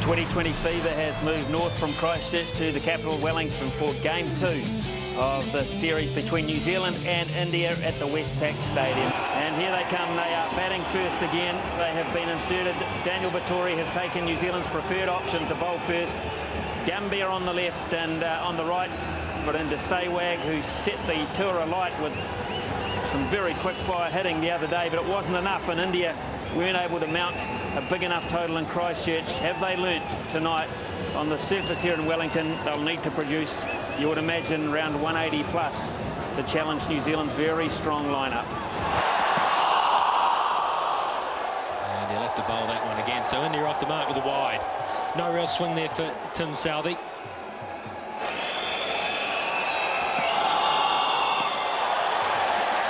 T-20 fever has moved north from Christchurch to the capital Wellington for Game 2 of the series between New Zealand and India at the Westpac Stadium. And here they come. They are batting first again. They have been inserted. Daniel Vettori has taken New Zealand's preferred option to bowl first. Gambia on the left, and on the right for Inda Sehwag, who set the tour alight with some very quick fire hitting the other day, but it wasn't enough, and India weren't able to mount a big enough total in Christchurch. Have they learnt tonight on the surface here in Wellington? They'll need to produce, you would imagine, around 180 plus to challenge New Zealand's very strong lineup. And he'll have to bowl that one again. So India off the mark with a wide. No real swing there for Tim Southey.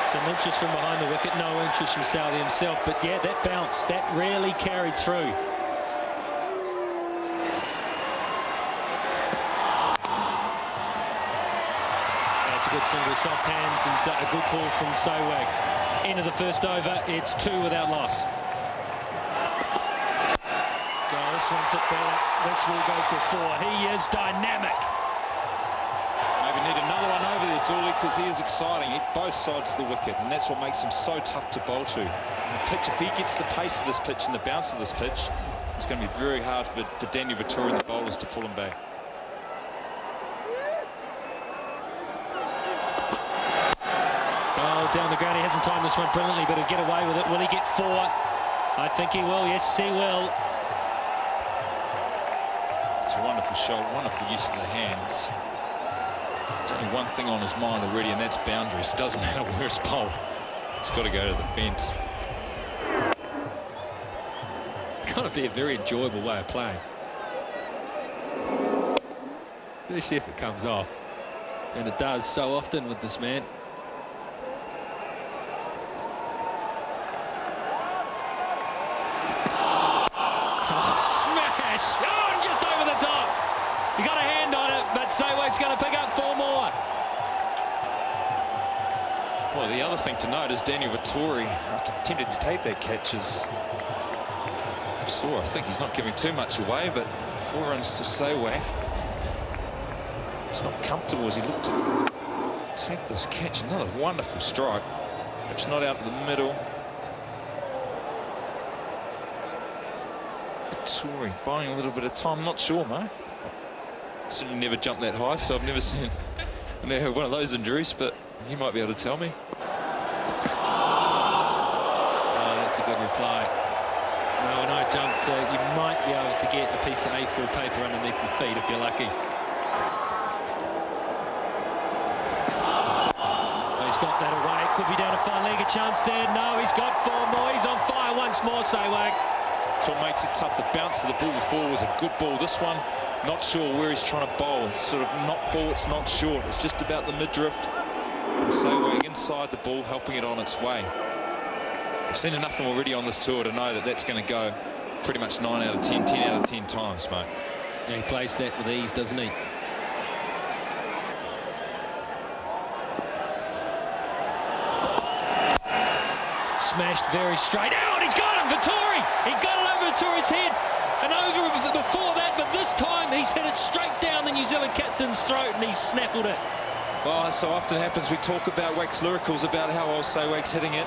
Some interest from behind the wicket, no interest from Southey himself, but yeah, that bounce, that really carried through. That's a good single, soft hands, and a good call from Sehwag. End of the first over, it's 2 without loss. Oh, this one's hit better. This will go for 4. He is dynamic. Maybe need another one over there, Dooley, because he is exciting. He hit both sides of the wicket, and that's what makes him so tough to bowl to. Pitch, if he gets the pace of this pitch and the bounce of this pitch, it's going to be very hard for Daniel Vettori and the bowlers to pull him back. Oh, down the ground, he hasn't timed this one brilliantly, but he'll get away with it. Will he get 4? I think he will, yes, he will. It's a wonderful shot, wonderful use of the hands. There's only one thing on his mind already, and that's boundaries. Doesn't matter where it's bowled. It's got to go to the fence. It's got to be a very enjoyable way of playing. Especially if it comes off. And it does so often with this man. Oh, smash! Oh, just over the top. He got a hand on it, but Sehwag's going to pick up 4 more. Well, the other thing to note is Daniel Vettori, after attempted to take that catch, is sore. I think he's not giving too much away, but 4 runs to Sehwag. He's not comfortable as he looked to take this catch. Another wonderful strike. It's not out in the middle. Vettori buying a little bit of time. Not sure, mate. Certainly never jumped that high, so I've never seen one of those injuries, but he might be able to tell me. Oh, that's a good reply. No, when I jumped, you might be able to get a piece of A4 paper underneath your feet if you're lucky. Oh, he's got that away. Could be down to fine leg, a chance there. No, he's got 4 more. He's on fire once more, Sehwag. That's what makes it tough. The bounce of the ball before was a good ball. This one, not sure where he's trying to bowl. It's sort of not forwards, not short. It's just about the mid-drift. And Sehwag inside the ball, helping it on its way. I've seen enough of him already on this tour to know that that's going to go pretty much 9 out of 10, 10 out of 10 times, mate. Yeah, he plays that with ease, doesn't he? Smashed very straight out. He's got him, Vettori. He got it over Vettori's head and over before that, but this time he's hit it straight down the New Zealand captain's throat and he's snaffled it. Well, as so often happens, we talk about wax lyricals about how well Sehwag's hitting it,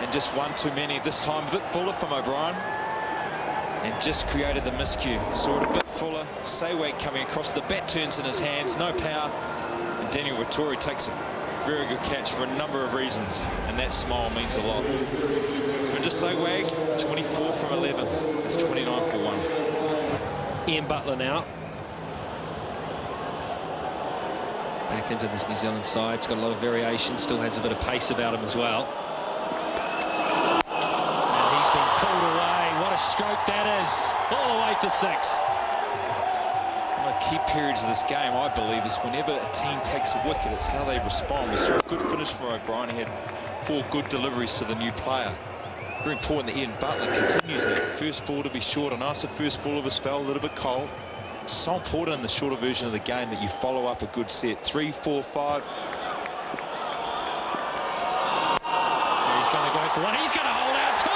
and just one too many. This time a bit fuller from O'Brien, and just created the miscue. Saw it a bit fuller. Sehwag coming across, the bat turns in his hands, no power, and Daniel Vettori takes a very good catch for a number of reasons, and that smile means a lot. And just Sehwag, 24 from 11. That's 29 for 1. Ian Butler now. Back into this New Zealand side. It's got a lot of variation, still has a bit of pace about him as well. And he's been pulled away. What a stroke that is. All the way for 6. One of the key periods of this game, I believe, is whenever a team takes a wicket, it's how they respond. We saw a good finish from O'Brien. He had 4 good deliveries to the new player. Very important that Ian Butler continues that. First ball to be short, a nicer first ball of a spell, a little bit cold. It's so important in the shorter version of the game that you follow up a good set. 3, 4, 5. He's going to go for one. He's going to hold out 2.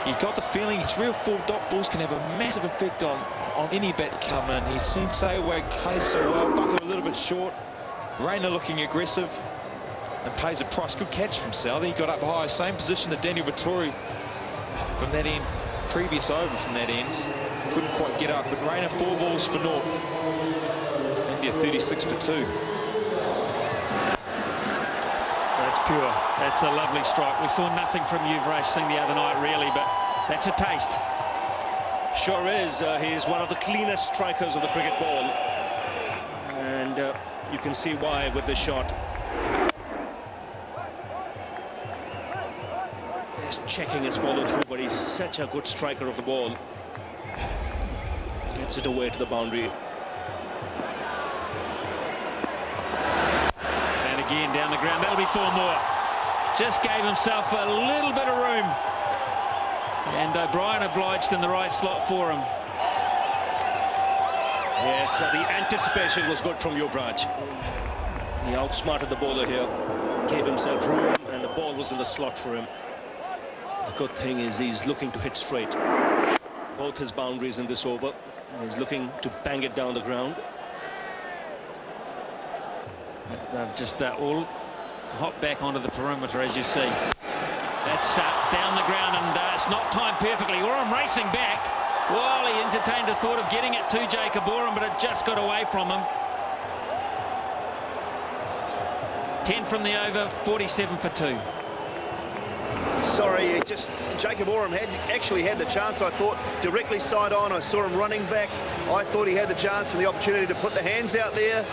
You got the feeling 3 or 4 dot balls can have a massive effect on any bat to come in. He's seen Sayawag plays so well, Buckler a little bit short. Rayner looking aggressive and pays a price. Good catch from Southey. He got up high, same position that Daniel Vettori from that end. Previous over from that end. Couldn't quite get up, but Rayner 4 balls for naught. India 36 for 2. That's pure. That's a lovely strike. We saw nothing from Yuvraj Singh the other night, really, but that's a taste. Sure is. He's one of the cleanest strikers of the cricket ball. And you can see why with this shot. His checking is followed through, but he's such a good striker of the ball. Gets it away to the boundary. And again down the ground. That'll be 4 more. Just gave himself a little bit of room. And O'Brien obliged in the right slot for him. Yes, the anticipation was good from Yuvraj. He outsmarted the bowler here, gave himself room, and the ball was in the slot for him. The good thing is he's looking to hit straight. Both his boundaries in this over. He's looking to bang it down the ground. They've just all hopped back onto the perimeter, as you see. That's down the ground, and it's not timed perfectly. Oram racing back while he entertained the thought of getting it to Jacob Oram, but it just got away from him. 10 from the over, 47 for 2. Sorry, Jacob Oram actually had the chance, I thought, directly side on. I saw him running back. I thought he had the chance and the opportunity to put the hands out there.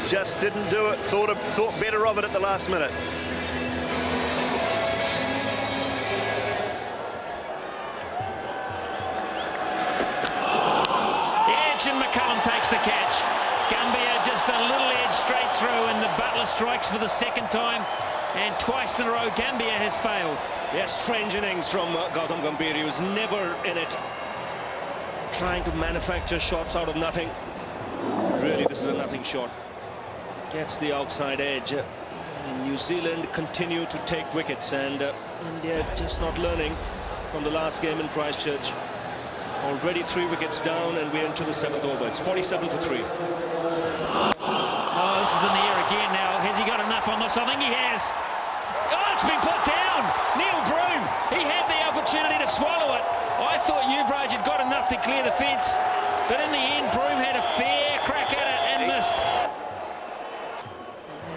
Just didn't do it. Thought better of it at the last minute. Edge, and McCullum takes the catch. Gambia just a little edge straight through, and the Butler strikes for the 2nd time. And twice in a row, Gambia has failed. Yes, strange innings from Gautam Gambhir. He was never in it, trying to manufacture shots out of nothing. Really, this is a nothing shot. Gets the outside edge. And New Zealand continue to take wickets, and India just not learning from the last game in Christchurch. Already 3 wickets down, and we're into the 7th over. It's 47 for 3. Oh, this is in the air again now. Has he got enough on this? I think he has. Oh, it's been put down. Neil Broom, he had the opportunity to swallow it. I thought Yuvraj had got enough to clear the fence, but in the end, Broom had a fair crack at it and missed.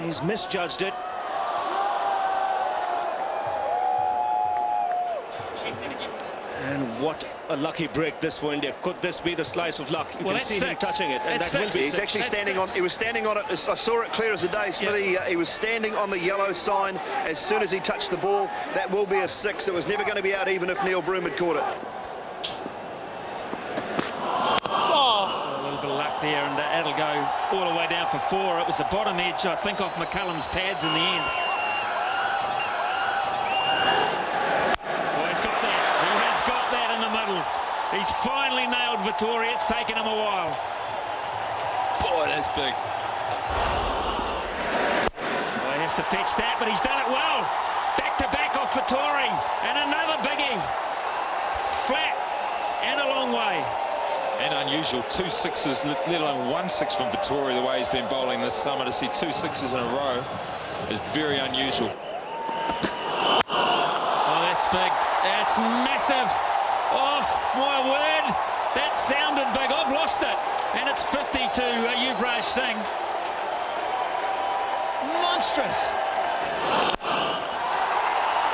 He's misjudged it. And what a lucky break this for India. Could this be the slice of luck? You can see him touching it, and that will be He's actually standing on. He was standing on it. I saw it clear as a day, Smithy. He was standing on the yellow sign as soon as he touched the ball. That will be a 6. It was never going to be out even if Neil Broom had caught it. A little bit of luck there, and that'll go all the way down for 4. It was the bottom edge, I think, off McCullum's pads in the end. He's finally nailed Vettori. It's taken him a while. Boy, that's big. Well, he has to fetch that, but he's done it well. Back to back off Vettori. And another biggie. Flat and a long way. And unusual. 2 6s, let alone 1 6 from Vettori, the way he's been bowling this summer. To see 2 6s in a row is very unusual. Oh, that's big. That's massive. Oh, my word. That sounded big. I've lost it. And it's 50 to Yuvraj Singh. Monstrous.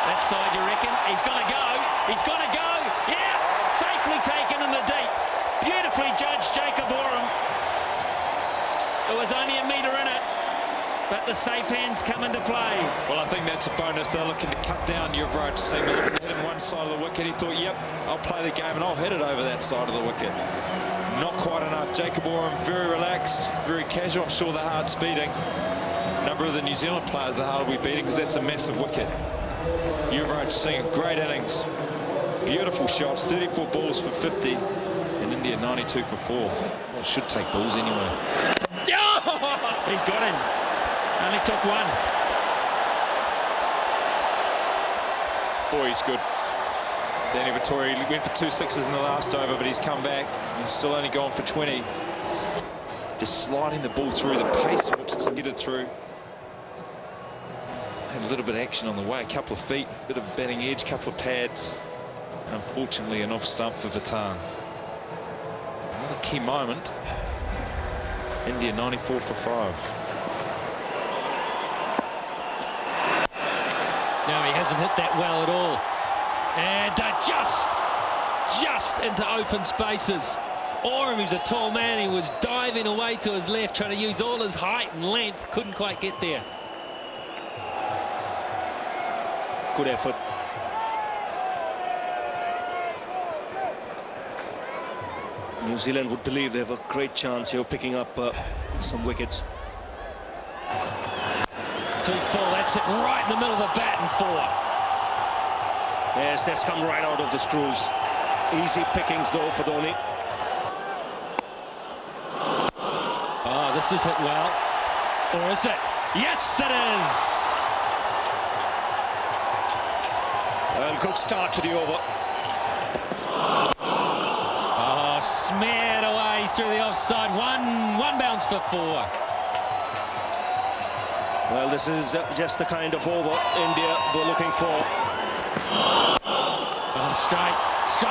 That side, you reckon? He's going to go. He's going to go. Yeah, safely taken in the deep. Beautifully judged, Jacob Oram. There was only a metre in it. But the safe hands come into play. Well, I think that's a bonus. They're looking to cut down Yuvraj Singh. They're looking to hit him one side of the wicket. He thought, yep, I'll play the game and I'll hit it over that side of the wicket. Not quite enough. Jacob Oram very relaxed, very casual. I'm sure the heart's beating. A number of the New Zealand players, the heart will be beating because that's a massive wicket. Yuvraj Singh, great innings. Beautiful shots, 34 balls for 50. And India 92 for 4. Well, should take balls anyway. He's got him. Only took 1. Boy, he's good. Danny Vettori went for 2 sixes in the last over, but he's come back. He's still only gone for 20. Just sliding the ball through, the pace in which it's skidded through. Had a little bit of action on the way, a couple of feet, bit of a batting edge, couple of pads. Unfortunately, an off stump for Vatan. Another key moment. India 94 for 5. No, he hasn't hit that well at all. And just into open spaces. Oram, who's a tall man, he was diving away to his left, trying to use all his height and length. Couldn't quite get there. Good effort. New Zealand would believe they have a great chance here of picking up some wickets. 2 full, that's it, right in the middle of the bat and 4. Yes, that's come right out of the screws. Easy pickings though for Dhoni. Oh, this is hit well. Or is it? Yes, it is! And good start to the over. Oh, smeared away through the offside. One bounce for 4. Well, this is just the kind of over India were looking for. Oh, straight.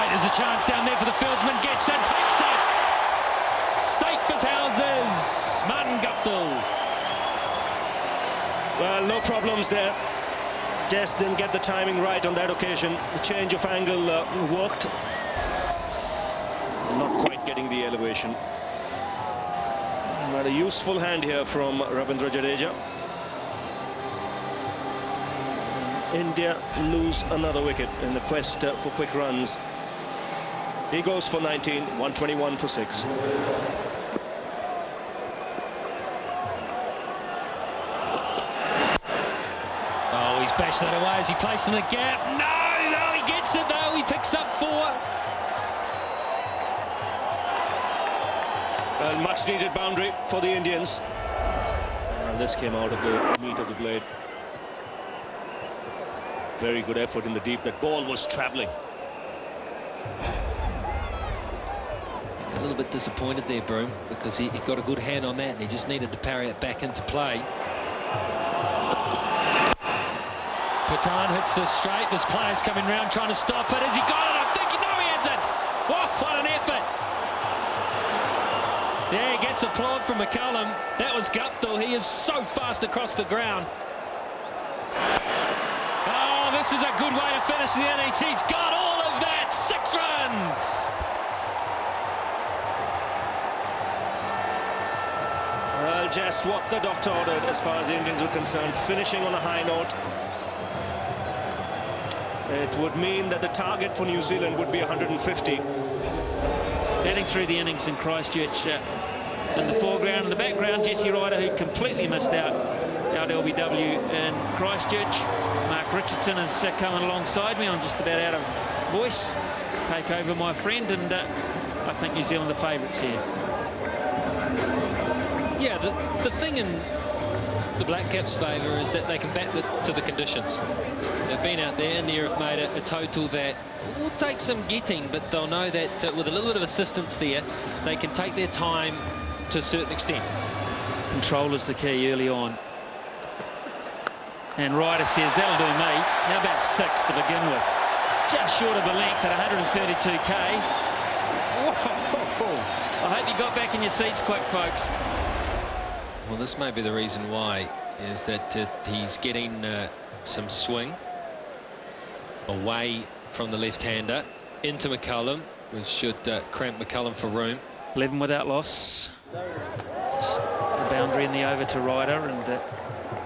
There's a chance down there for the fieldsman. Gets it, takes it. Safe as houses. Martin Guptill. Well, no problems there. Just didn't get the timing right on that occasion. The change of angle worked. Not quite getting the elevation. But a useful hand here from Ravindra Jadeja. India lose another wicket in the quest for quick runs. He goes for 19, 121 for 6. Oh, he's bashed that away as he placed in the gap. No, he gets it though. He picks up 4. Well, much needed boundary for the Indians. And this came out of the meat of the blade. Very good effort in the deep. That ball was travelling. A little bit disappointed there, Broom, because he got a good hand on that and he just needed to parry it back into play. Patan hits this straight. There's players coming round trying to stop it. Has he got it? I'm thinking, no, he hasn't. Oh, what an effort. Yeah, he gets applaud from McCullum. That was Guptill. He is so fast across the ground. Oh, this is a good way to finish the innings. He's got all of that. 6 runs. Well, just what the doctor ordered as far as the Indians were concerned. Finishing on a high note. It would mean that the target for New Zealand would be 150. Batting through the innings in Christchurch in the foreground. In the background, Jesse Ryder, who completely missed out LBW in Christchurch. Mark Richardson is coming alongside me. I'm just about out of voice. Take over, my friend, and I think New Zealand are favourites here. Yeah, the thing in the Black Caps' favour is that they can bat to the conditions. They've been out there and they have made a total that will take some getting, but they'll know that with a little bit of assistance there, they can take their time to a certain extent. Control is the key early on. And Ryder says, that'll do me. How about 6 to begin with? Just short of a length at 132k. Whoa. I hope you got back in your seats quick, folks. Well, this may be the reason why, is that he's getting some swing away from the left-hander into McCullum, which should cramp McCullum for room. 11 without loss. Just the boundary in the over to Ryder, and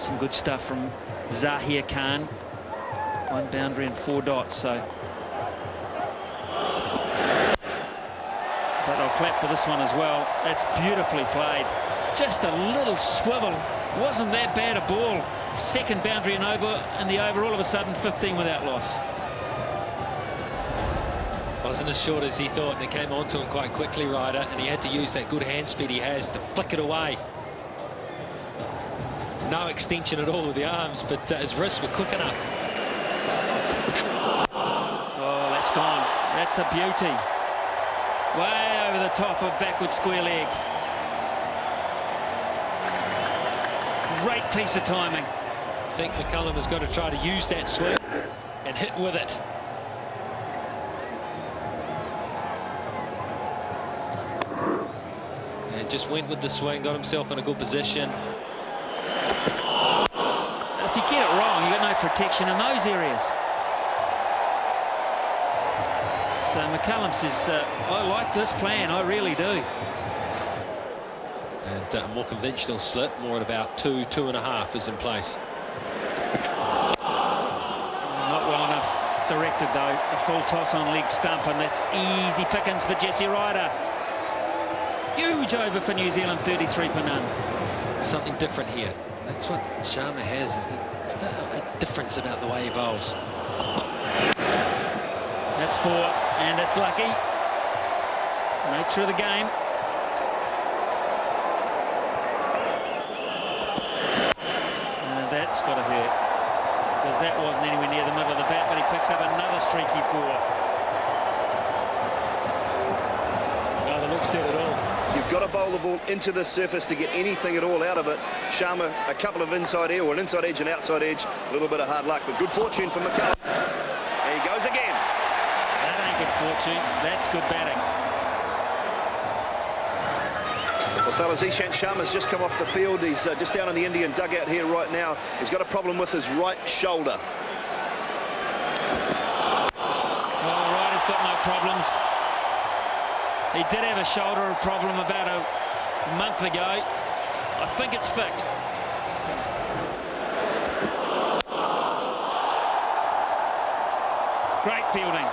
some good stuff from Zahir Khan. 1 boundary and 4 dots, so. But I'll clap for this one as well. It's beautifully played. Just a little swivel. Wasn't that bad a ball. 2nd boundary and over, and the over all of a sudden 15 without loss. Wasn't as short as he thought, and it came onto him quite quickly, Ryder, and he had to use that good hand speed he has to flick it away. No extension at all with the arms, but his wrists were quick enough. Oh, that's gone. That's a beauty. Way over the top of backward square leg. Great piece of timing. I think McCullum has got to try to use that swing and hit with it. And just went with the swing, got himself in a good position. If you get it wrong, you've got no protection in those areas. So McCullum says, I like this plan, I really do. And a more conventional slip, more at about 2.5 is in place. Not well enough directed though. A full toss on leg stump, and that's easy pickings for Jesse Ryder. Huge over for New Zealand, 33 for none. Something different here. That's what Sharma has. It's a difference about the way he bowls. That's 4, and it's lucky. Nature of the game. That's got to hurt, because that wasn't anywhere near the middle of the bat, but he picks up another streaky 4. Well, the look said it all. You've got to bowl the ball into the surface to get anything at all out of it. Sharma, a couple of inside air, or an inside edge and outside edge. A little bit of hard luck, but good fortune for McCullum. There he goes again. That ain't good fortune. That's good batting. Well, fellas, Ishant Sharma's just come off the field. He's just down in the Indian dugout here right now. He's got a problem with his right shoulder. Well, Ryder's got no problems. He did have a shoulder problem about a month ago. I think it's fixed. Great fielding.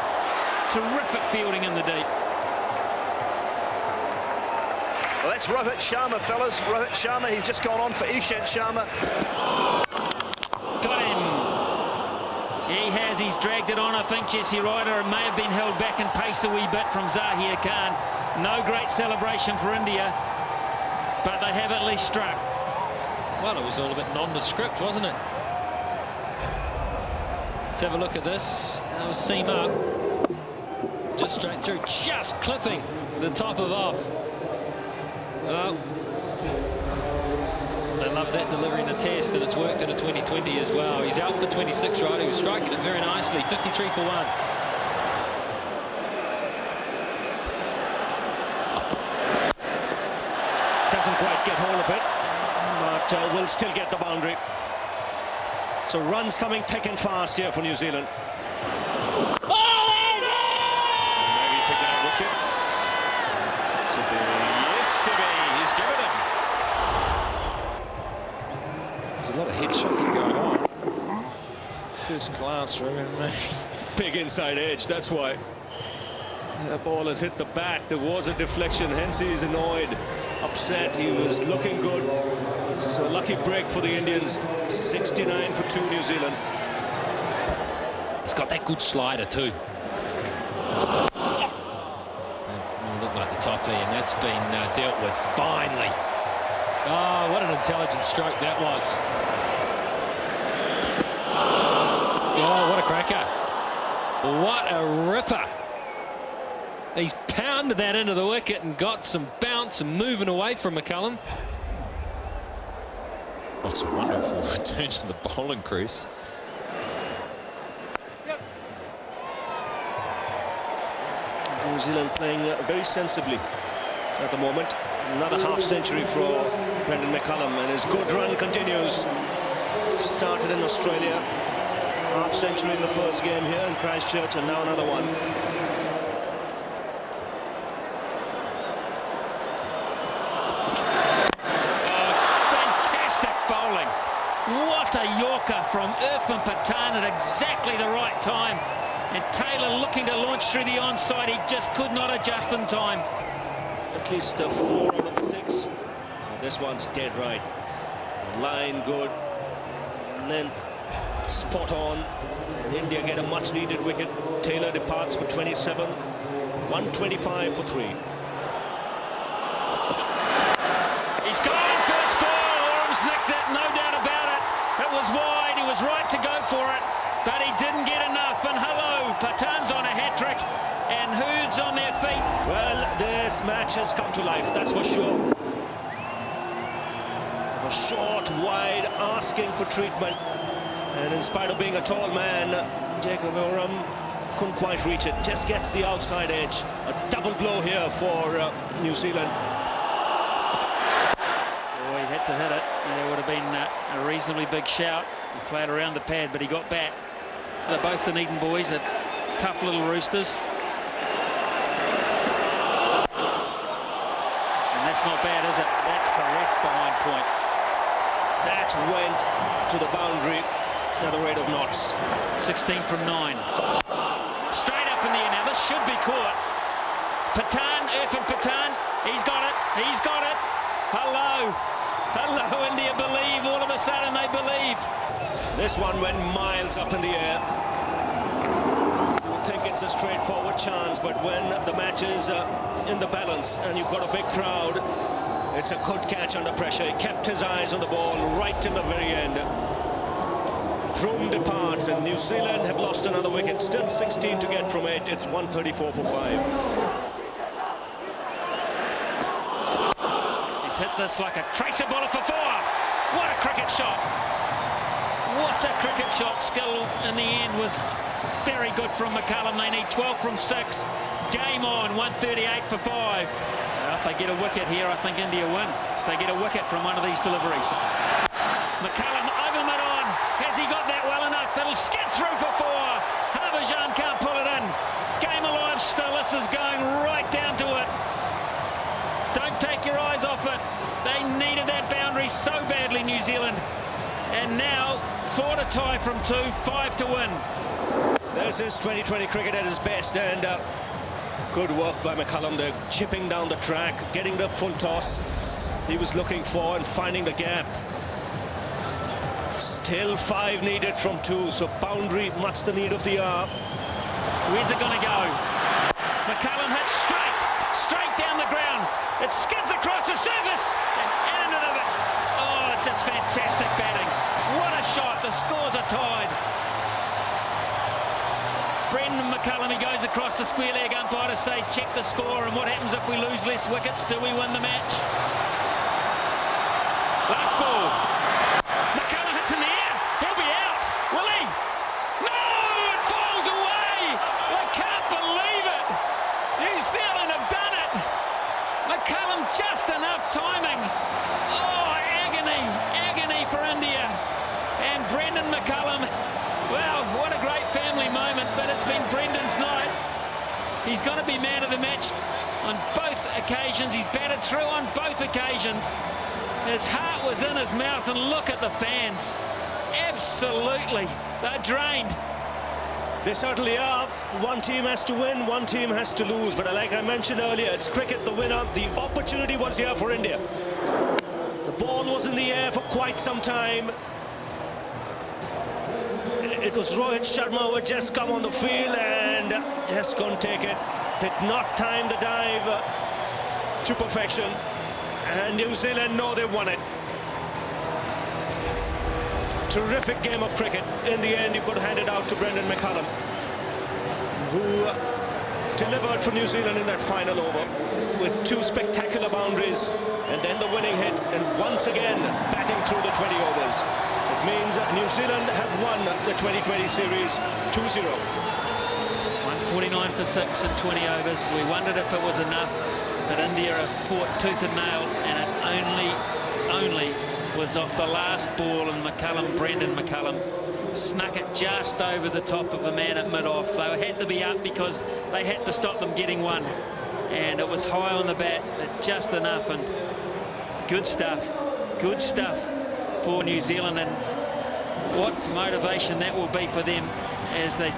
Terrific fielding in the deep. Well, that's Rohit Sharma, fellas. Rohit Sharma, he's just gone on for Ishant Sharma. Got him. He has. He's dragged it on. I think Jesse Ryder may have been held back in pace a wee bit from Zahir Khan. No great celebration for India, but they have at least struck. Well, it was all a bit nondescript, wasn't it? Let's have a look at this. That was seam up. Just straight through. Just clipping the top of off. Well, I love that delivery in a test, and it's worked in a 2020 as well. He's out for 26, right? He was striking it very nicely. 53 for 1. Doesn't quite get hold of it, but will still get the boundary. So runs coming thick and fast here for New Zealand. Maybe picking up wickets. To be, yes, to be. He's given him. There's a lot of head shaking going on. First class for him. Big inside edge, that's why. The ball has hit the bat. There was a deflection, hence he's annoyed, upset. He was looking good. So lucky break for the Indians. 69 for 2 New Zealand. He's got that good slider too. Look like the top there, and that's been dealt with finally. Oh, what an intelligent stroke that was. Oh, what a cracker. What a ripper. He's pounded that into the wicket and got some bounce and moving away from McCullum. What's a wonderful return to the bowling crease. New Zealand playing very sensibly at the moment. Another half-century for Brendan McCullum, and his good run continues. Started in Australia, half-century in the first game here in Christchurch, and now another one. What a Yorker from Irfan Pathan at exactly the right time. And Taylor looking to launch through the onside. He just could not adjust in time. At least 4 out of the 6. This one's dead right. Line good. Length spot on. And India get a much needed wicket. Taylor departs for 27. 125 for 3. He's gone first ball. Orm's nicked it, no doubt about it. It was wide. He was right to go for it, but he didn't get enough. And hello, Pathan's on a hat-trick, This match has come to life, that's for sure. A short, wide, asking for treatment. And in spite of being a tall man, Jacob Oram couldn't quite reach it. Just gets the outside edge. A double blow here for New Zealand. Oh, he had to hit it. There would have been a reasonably big shout. He played around the pad, but he got back. They're both the Dunedin boys, are tough little roosters. And that's not bad, is it? That's caressed behind point. That went to the boundary at the rate of knots. 16 from 9. Straight up in the air. Now this should be caught. Patan, Irfan Patan, he's got it. He's got it. Hello. Hello, India believe. All of a sudden they believe. This one went miles up in the air. I think it's a straightforward chance, but when the match is in the balance and you've got a big crowd, it's a good catch under pressure. He kept his eyes on the ball right till the very end. Broom departs, and New Zealand have lost another wicket. Still 16 to get from 8. It's 134 for 5. He's hit this like a tracer bowler for 4. What a cricket shot. What a cricket shot. Skill in the end was very good from McCullum. They need 12 from 6. Game on, 138 for 5. If they get a wicket here, I think India win. If they get a wicket from one of these deliveries. McCullum over mid-on. Has he got that well enough? It'll skid through for 4. Harbhajan can't pull it in. Game alive still. This is going right down to it. Don't take your eyes off it. They needed that boundary so badly, New Zealand. And now, thought a tie from 2, 5 to win. This is 2020 cricket at its best, and good work by McCullum. They're chipping down the track, getting the full toss he was looking for and finding the gap. Still 5 needed from 2, so boundary much the need of the hour. Where's it going to go? McCullum hits straight down the ground. It skids across the surface and into the... Oh, just fantastic batting. What a shot. The scores are tied. Brendan McCullum, he goes across the square leg umpire to say check the score, and what happens if we lose less wickets? Do we win the match? Last ball. McCullum hits in the air. He'll be out. Will he? No! It falls away! I can't believe it! New Zealand have done it! McCullum just enough timing. Oh, agony for India. And Brendan McCullum, well, what a great family moment, but it's been Brendan's night. He's going to be man of the match on both occasions. He's batted through on both occasions. His heart was in his mouth, and look at the fans. Absolutely, they're drained. They certainly are. One team has to win, one team has to lose. But like I mentioned earlier, it's cricket, the winner. The opportunity was here for India. The ball was in the air for quite some time. It was Rohit Sharma who had just come on the field and just couldn't take it. Did not time the dive to perfection. And New Zealand know they won it. Terrific game of cricket. In the end, you could hand it out to Brendan McCullum, who delivered for New Zealand in that final over with 2 spectacular boundaries and then the winning hit, and once again batting through the 20 overs. It means New Zealand have won the 2020 series 2-0. 149 for 6 in 20 overs. We wondered if it was enough, but India have fought tooth and nail, and it only was off the last ball, and Brendan McCullum snuck it just over the top of the man at mid-off. They had to be up because they had to stop them getting one, and it was high on the bat, but just enough. And good stuff for New Zealand, and what motivation that will be for them as they go